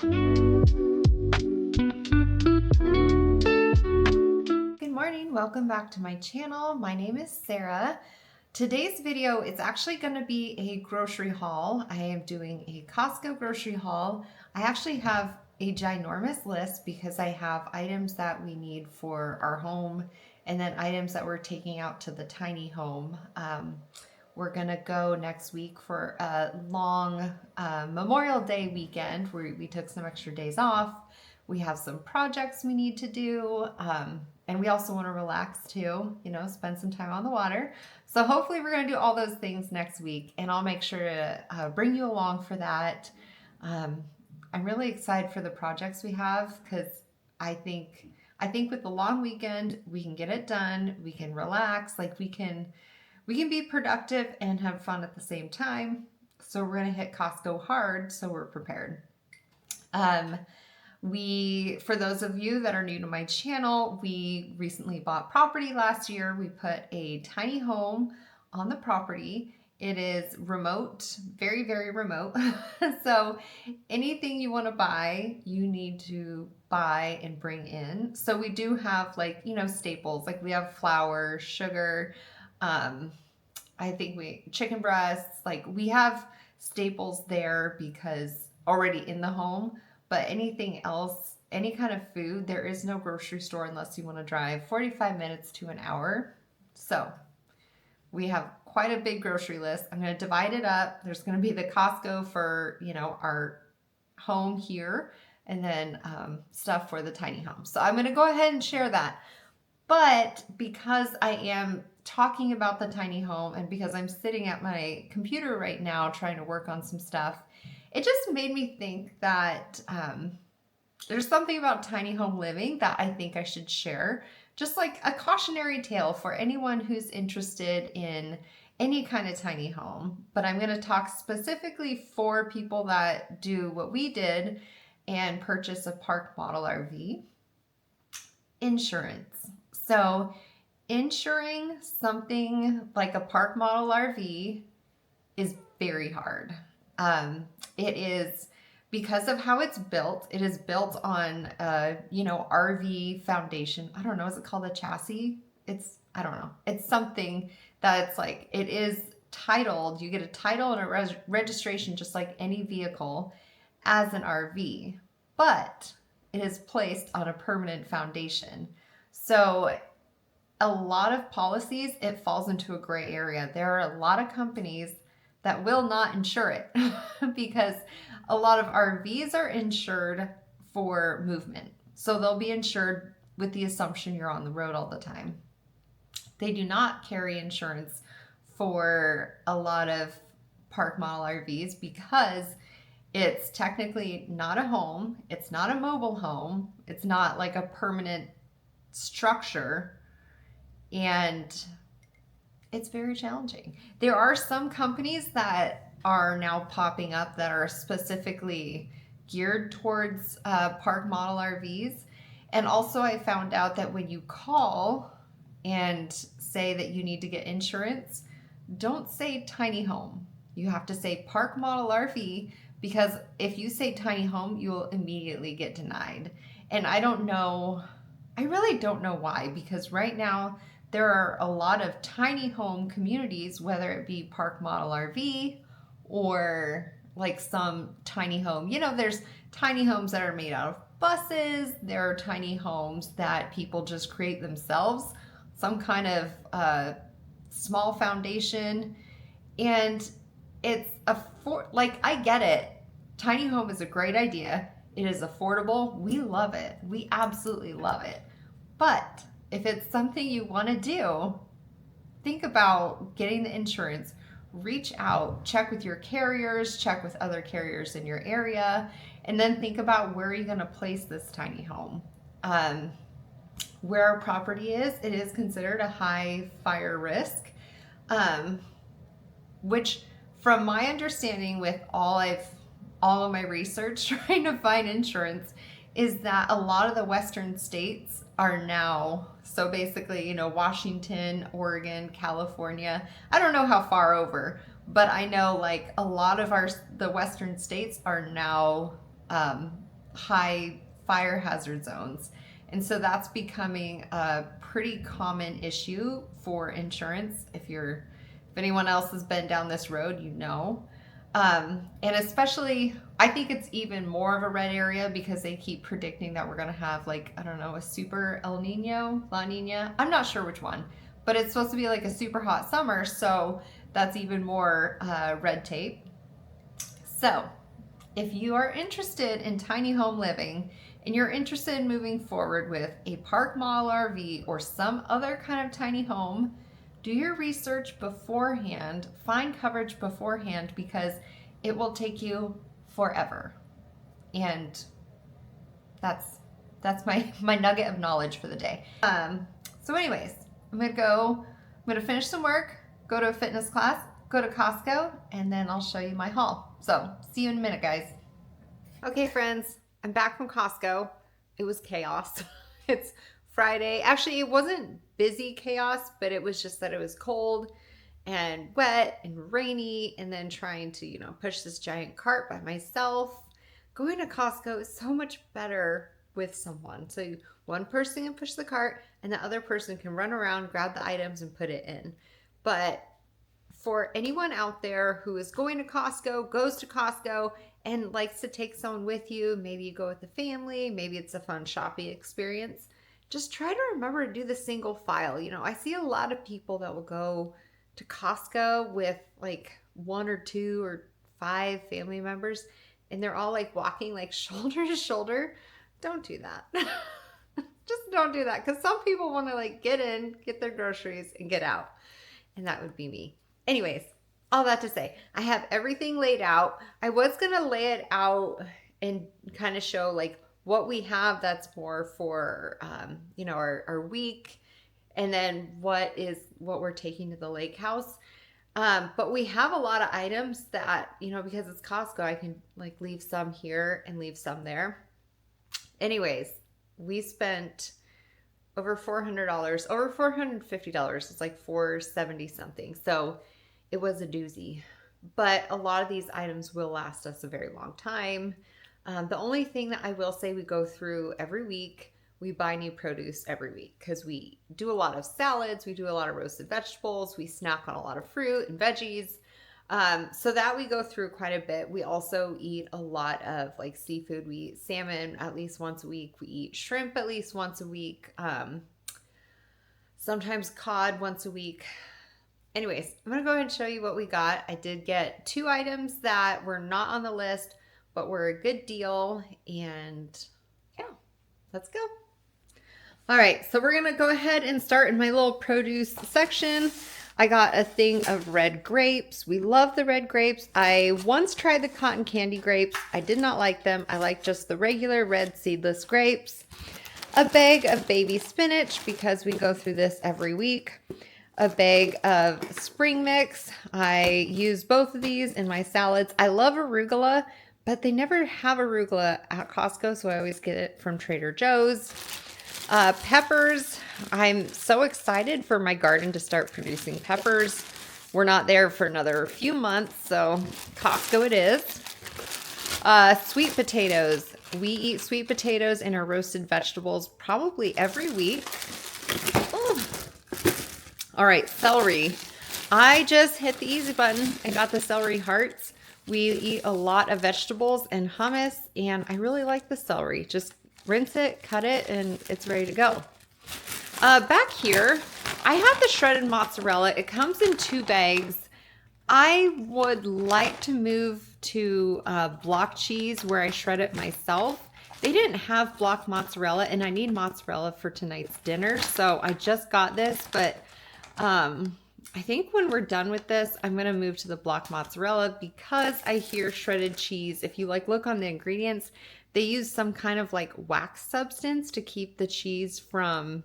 Good morning, welcome back to my channel. My name is Sarah. Today's video is actually going to be a grocery haul. I am doing a Costco grocery haul. I actually have a ginormous list because I have items that we need for our home and then items that we're taking out to the tiny home. We're gonna go next week for a long Memorial Day weekend where we took some extra days off. We have some projects we need to do, and we also want to relax too, spend some time on the water. So hopefully we're going to do all those things next week, and I'll make sure to bring you along for that. I'm really excited for the projects we have because I think with the long weekend we can get it done. We can relax, we can be productive and have fun at the same time. So we're going to hit Costco hard so we're prepared. For those of you that are new to my channel, we recently bought property last year. We put a tiny home on the property. It is remote, very, very remote. So anything you want to buy, you need to buy and bring in. So we do have staples, we have flour, sugar, I think chicken breasts, we have staples there because already in the home, but anything else, any kind of food, there is no grocery store unless you want to drive 45 minutes to an hour. So we have quite a big grocery list. I'm going to divide it up. There's going to be the Costco for, our home here, and then stuff for the tiny home. So I'm going to go ahead and share that. But because I am talking about the tiny home and because I'm sitting at my computer right now trying to work on some stuff, it just made me think that there's something about tiny home living that I think I should share. Just like a cautionary tale for anyone who's interested in any kind of tiny home. But I'm going to talk specifically for people that do what we did and purchase a park model RV. Insurance. So insuring something like a park model RV is very hard. It is, because of how it's built, it is built on RV foundation. I don't know, is it called a chassis? I don't know. It's something that's it is titled, you get a title and a registration just like any vehicle as an RV, but it is placed on a permanent foundation. So a lot of policies, it falls into a gray area. There are a lot of companies that will not insure it because a lot of RVs are insured for movement. So they'll be insured with the assumption you're on the road all the time. They do not carry insurance for a lot of park model RVs because it's technically not a home. It's not a mobile home. It's not like a permanent structure. And it's very challenging. There are some companies that are now popping up that are specifically geared towards park model RVs. And also I found out that when you call and say that you need to get insurance, don't say tiny home. You have to say park model RV, because if you say tiny home, you will immediately get denied. And I really don't know why, because right now there are a lot of tiny home communities, whether it be park model RV or some tiny home. There's tiny homes that are made out of buses. There are tiny homes that people just create themselves, some kind of small foundation. And it's I get it. Tiny home is a great idea. It is affordable. We love it. We absolutely love it. But if it's something you want to do, think about getting the insurance. Reach out, check with your carriers, check with other carriers in your area, and then think about where you're going to place this tiny home. Where our property is, it is considered a high fire risk, which from my understanding with all of my research trying to find insurance, is that a lot of the western states are now, so basically, Washington, Oregon, California, I don't know how far over, but I know a lot of the western states are now high fire hazard zones. And so that's becoming a pretty common issue for insurance. If anyone else has been down this road, you know. And especially, I think it's even more of a red area because they keep predicting that we're going to have, like, I don't know, a super El Nino, La Nina. I'm not sure which one, but it's supposed to be like a super hot summer. So that's even more red tape. So if you are interested in tiny home living and you're interested in moving forward with a park model RV or some other kind of tiny home, do your research beforehand, find coverage beforehand, because it will take you forever. And that's my nugget of knowledge for the day. So anyways, I'm gonna finish some work, go to a fitness class, go to Costco, and then I'll show you my haul. So see you in a minute, guys. Okay, friends, I'm back from Costco. It was chaos. It's Friday. Actually, it wasn't busy chaos, but it was just that it was cold and wet and rainy, and then trying to, push this giant cart by myself. Going to Costco is so much better with someone. So one person can push the cart and the other person can run around, grab the items and put it in. But for anyone out there who is going to Costco, goes to Costco, and likes to take someone with you, maybe you go with the family, maybe it's a fun shopping experience, just try to remember to do the single file. I see a lot of people that will go to Costco with like 1 or 2 or 5 family members, and they're all like walking like shoulder to shoulder. Don't do that. Just don't do that, because some people want to like get in, get their groceries, and get out. And that would be me. Anyways, all that to say, I have everything laid out. I was going to lay it out and kind of show like what we have that's more for, our week, and then what we're taking to the lake house. But we have a lot of items that, because it's Costco, I can like leave some here and leave some there. Anyways, we spent over $400, over $450. It's like $470 something. So it was a doozy, but a lot of these items will last us a very long time. The only thing that I will say, we go through every week, we buy new produce every week, because we do a lot of salads, we do a lot of roasted vegetables, we snack on a lot of fruit and veggies. So that we go through quite a bit. We also eat a lot of like seafood. We eat salmon at least once a week. We eat shrimp at least once a week. Sometimes cod once a week. Anyways, I'm going to go ahead and show you what we got. I did get 2 items that were not on the list, but were a good deal. And yeah, let's go. All right, so we're going to go ahead and start in my little produce section. I got a thing of red grapes. We love the red grapes. I once tried the cotton candy grapes. I did not like them. I like just the regular red seedless grapes. A bag of baby spinach, because we go through this every week. A bag of spring mix. I use both of these in my salads. I love arugula, but they never have arugula at Costco, so I always get it from Trader Joe's. Peppers. I'm so excited for my garden to start producing peppers. We're not there for another few months, so Costco it is. Sweet potatoes. We eat sweet potatoes in our roasted vegetables probably every week. Ooh. All right, celery. I just hit the easy button and got the celery hearts. We eat a lot of vegetables and hummus, and I really like the celery. Just rinse it, cut it, and it's ready to go. Back here, I have the shredded mozzarella. It comes in 2 bags. I would like to move to block cheese where I shred it myself. They didn't have block mozzarella, and I need mozzarella for tonight's dinner, so I just got this, but I think when we're done with this, I'm going to move to the block mozzarella, because I hear shredded cheese, if you like look on the ingredients, they use some kind of like wax substance to keep the cheese from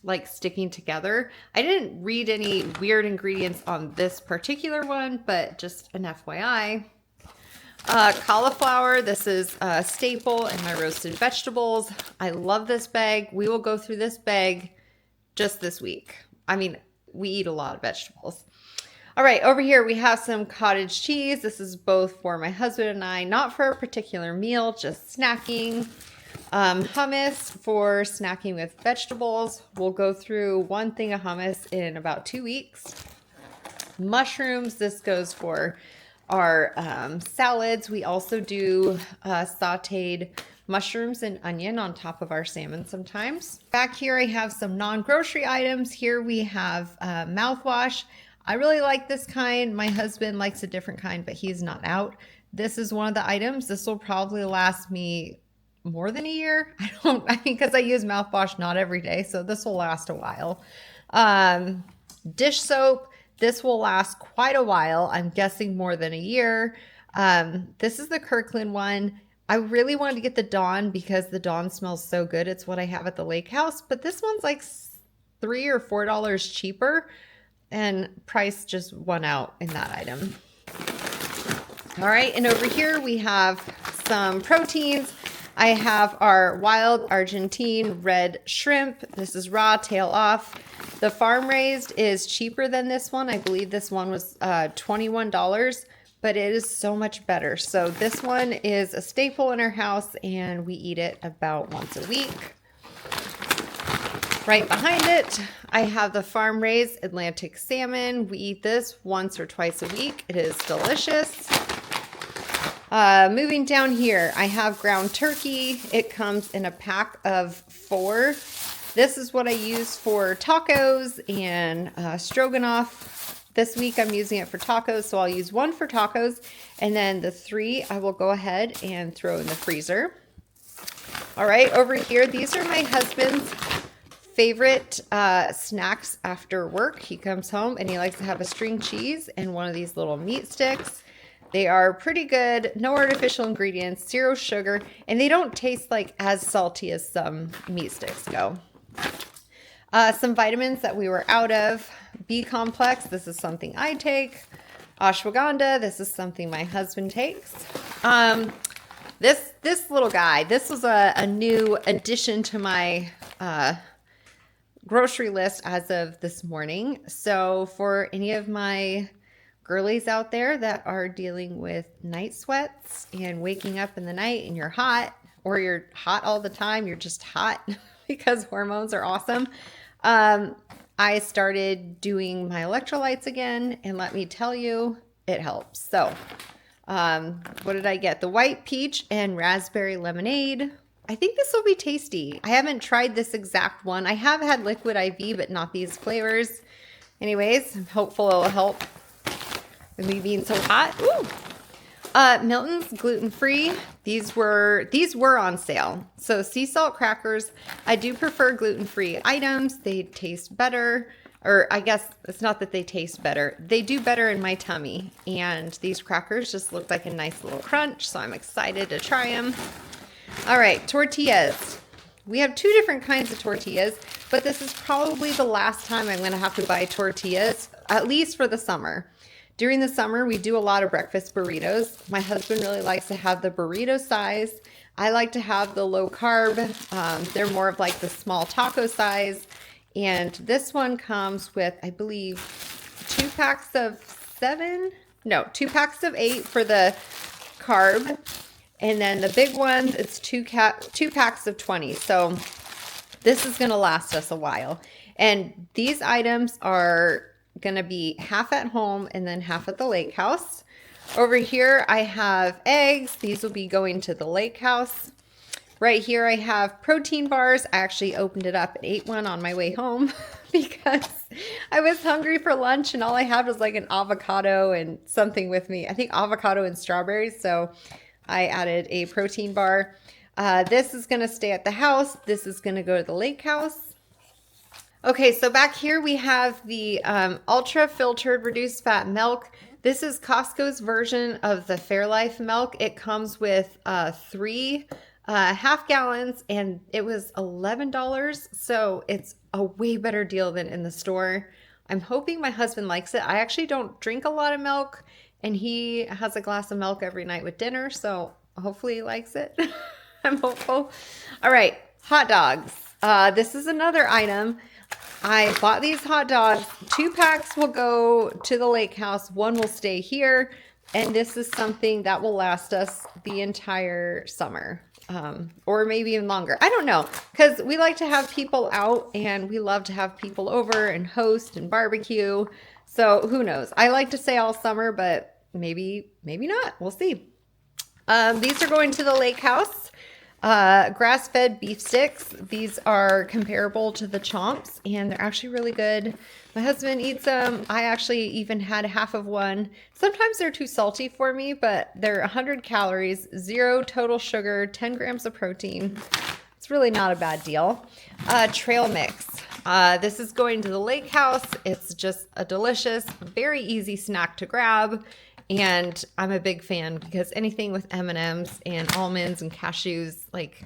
like sticking together. I didn't read any weird ingredients on this particular one, but just an FYI. Cauliflower, this is a staple in my roasted vegetables. I love this bag. We will go through this bag just this week. I mean, we eat a lot of vegetables. All right, over here we have some cottage cheese. This is both for my husband and I, not for a particular meal, just snacking. Hummus for snacking with vegetables. We'll go through one thing of hummus in about 2 weeks. Mushrooms, this goes for our salads. We also do sauteed mushrooms and onion on top of our salmon sometimes. Back here I have some non-grocery items. Here we have mouthwash. I really like this kind. My husband likes a different kind, but he's not out. This is one of the items. This will probably last me more than a year. I mean, because I use mouthwash not every day, so this will last a while. Dish soap. This will last quite a while. I'm guessing more than a year. This is the Kirkland one. I really wanted to get the Dawn because the Dawn smells so good. It's what I have at the lake house, but this one's like $3 or $4 cheaper, and price just won out in that item. All right, and over here we have some proteins. I have our wild Argentine red shrimp. This is raw, tail off. The farm raised is cheaper than this one. I believe this one was $21, but it is so much better. So this one is a staple in our house and we eat it about once a week. Right behind it, I have the farm raised Atlantic salmon. We eat this once or twice a week. It is delicious. Moving down here, I have ground turkey. It comes in a pack of 4. This is what I use for tacos and stroganoff. This week I'm using it for tacos, so I'll use 1 for tacos, and then the 3 I will go ahead and throw in the freezer. All right, over here, these are my husband's favorite snacks after work. He comes home and he likes to have a string cheese and one of these little meat sticks. They are pretty good, no artificial ingredients, 0 sugar, and they don't taste like as salty as some meat sticks go. Some vitamins that we were out of. B complex, this is something I take. Ashwagandha, this is something my husband takes. This little guy, this was a new addition to my grocery list as of this morning. So for any of my girlies out there that are dealing with night sweats and waking up in the night and you're hot, or you're hot all the time, you're just hot because hormones are awesome. I started doing my electrolytes again, and let me tell you, it helps. So what did I get? The white peach and raspberry lemonade. I think this will be tasty. I haven't tried this exact one. I have had liquid IV, but not these flavors. Anyways, I'm hopeful it'll help with me being so hot. Ooh. Milton's gluten-free. These were on sale. So sea salt crackers. I do prefer gluten-free items. They taste better, or I guess it's not that they taste better. They do better in my tummy. And these crackers just look like a nice little crunch, so I'm excited to try them. All right, tortillas. We have 2 different kinds of tortillas, but this is probably the last time I'm going to have to buy tortillas, at least for the summer. During the summer, we do a lot of breakfast burritos. My husband really likes to have the burrito size. I like to have the low carb. They're more of like the small taco size. And this one comes with, I believe, 2 packs of 2 packs of 8 for the carb. And then the big ones, it's 2 packs of 20. So this is going to last us a while. And these items are going to be half at home and then half at the lake house. Over here, I have eggs. These will be going to the lake house. Right here, I have protein bars. I actually opened it up and ate one on my way home because I was hungry for lunch and all I had was like an avocado and something with me. I think avocado and strawberries. So I added a protein bar. This is going to stay at the house. This is going to go to the lake house. Okay, so back here we have the ultra filtered reduced fat milk. This is Costco's version of the Fairlife milk. It comes with 3 half gallons and it was $11. So it's a way better deal than in the store. I'm hoping my husband likes it. I actually don't drink a lot of milk and he has a glass of milk every night with dinner. So hopefully he likes it. I'm hopeful. All right, hot dogs. This is another item. I bought these hot dogs. 2 packs will go to the lake house. 1 will stay here. And this is something that will last us the entire summer. Or maybe even longer. I don't know. Because we like to have people out and we love to have people over and host and barbecue. So who knows? I like to say all summer, but maybe not. We'll see. These are going to the lake house. Grass-fed beef sticks. These are comparable to the chomps, and they're actually really good. My husband eats them. I actually even had half of one. Sometimes they're too salty for me, but they're 100 calories, 0 total sugar, 10 grams of protein. It's really not a bad deal. Trail mix. This is going to the lake house. It's just a delicious, very easy snack to grab. And I'm a big fan because anything with M&Ms and almonds and cashews, like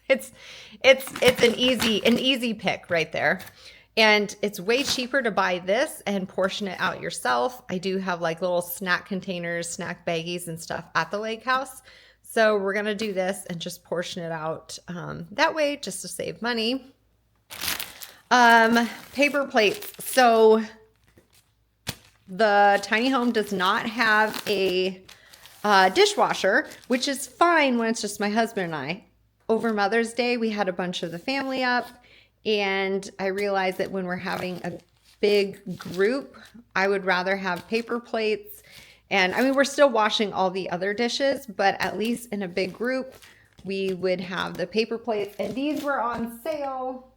it's an easy pick right there. And it's way cheaper to buy this and portion it out yourself. I do have like little snack containers, snack baggies and stuff at the lake house. So we're going to do this and just portion it out that way just to save money. Paper plates. So the tiny home does not have a dishwasher, which is fine when it's just my husband and I. Over Mother's Day, we had a bunch of the family up, and I realized that when we're having a big group, I would rather have paper plates. And I mean, we're still washing all the other dishes, but at least in a big group, we would have the paper plates. And these were on sale.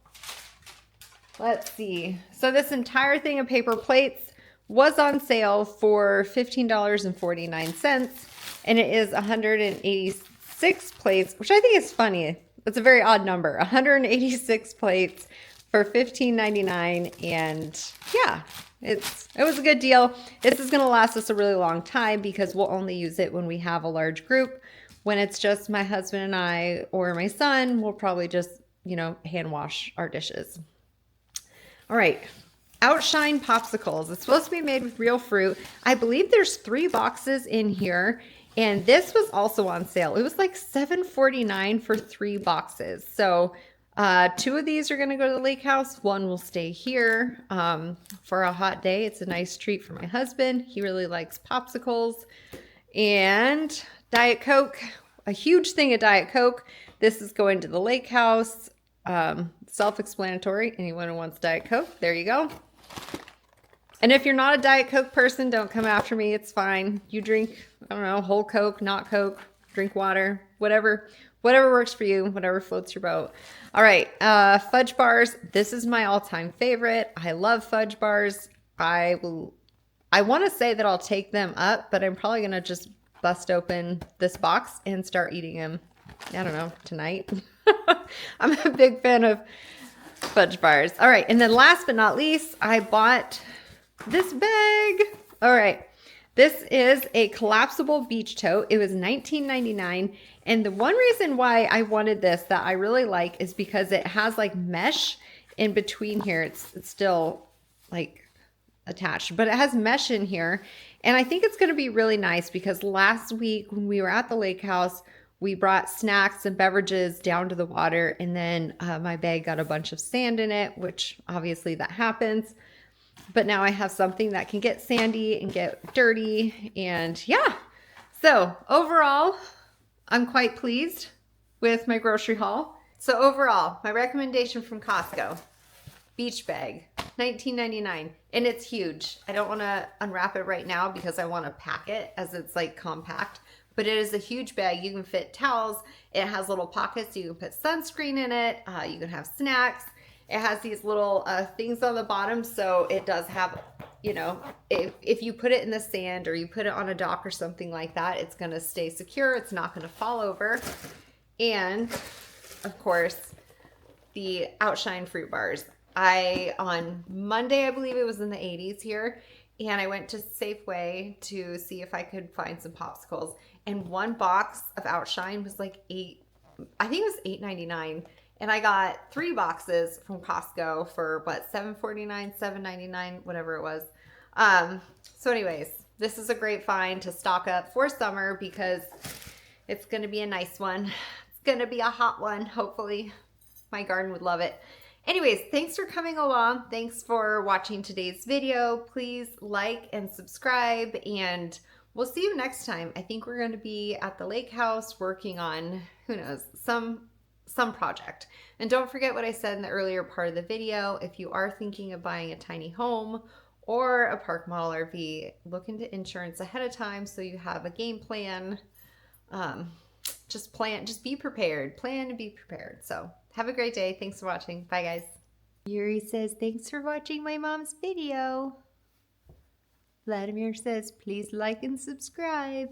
Let's see. So this entire thing of paper plates was on sale for $15.49, and it is 186 plates, which I think is funny. It's a very odd number. 186 plates for $15.99, and yeah, it was a good deal. This is going to last us a really long time because we'll only use it when we have a large group. When it's just my husband and I or my son, we'll probably just, hand wash our dishes. All right. Outshine popsicles. It's supposed to be made with real fruit. I believe there's 3 boxes in here, and this was also on sale. It was like $7.49 for 3 boxes. So 2 of these are going to go to the lake house. 1 will stay here for a hot day. It's a nice treat for my husband. He really likes popsicles. And Diet Coke, a huge thing of Diet Coke. This is going to the lake house. Self-explanatory. Anyone who wants Diet Coke, there you go. And if you're not a Diet Coke person, don't come after me. It's fine. You drink, I don't know, whole Coke, not Coke, drink water, whatever works for you, whatever floats your boat. All right, fudge bars. This is my all-time favorite. I love fudge bars. I want to say that I'll take them up, but I'm probably going to just bust open this box and start eating them, I don't know, tonight. I'm a big fan of fudge bars. All right, and then last but not least, I bought this bag. All right, this is a collapsible beach tote. It was $19.99, and the one reason why I wanted this that I really like is because it has like mesh in between here. It's still like attached, but it has mesh in here, and I think it's going to be really nice because last week when we were at the lake house, we brought snacks and beverages down to the water, and then my bag got a bunch of sand in it, which obviously that happens. But now I have something that can get sandy and get dirty, and yeah. So overall, I'm quite pleased with my grocery haul. So overall, my recommendation from Costco, beach bag, $19.99, and it's huge. I don't want to unwrap it right now because I want to pack it as it's like compact. But it is a huge bag. You can fit towels. It has little pockets. You can put sunscreen in it. You can have snacks. It has these little things on the bottom. So it does have, if you put it in the sand or you put it on a dock or something like that, it's going to stay secure. It's not going to fall over. And, of course, the Outshine fruit bars. On Monday, I believe it was in the 80s here, and I went to Safeway to see if I could find some popsicles. And 1 box of Outshine was like I think it was $8.99. And I got 3 boxes from Costco for what, $7.49, $7.99, whatever it was. So anyways, this is a great find to stock up for summer because it's going to be a nice one. It's going to be a hot one, hopefully. My garden would love it. Anyways, thanks for coming along. Thanks for watching today's video. Please like and subscribe, and we'll see you next time. I think we're going to be at the lake house working on, who knows, some project. And don't forget what I said in the earlier part of the video. If you are thinking of buying a tiny home or a park model RV, look into insurance ahead of time so you have a game plan. Just be prepared. Plan to be prepared. So have a great day. Thanks for watching. Bye, guys. Yuri says, thanks for watching my mom's video. Vladimir says, please like and subscribe.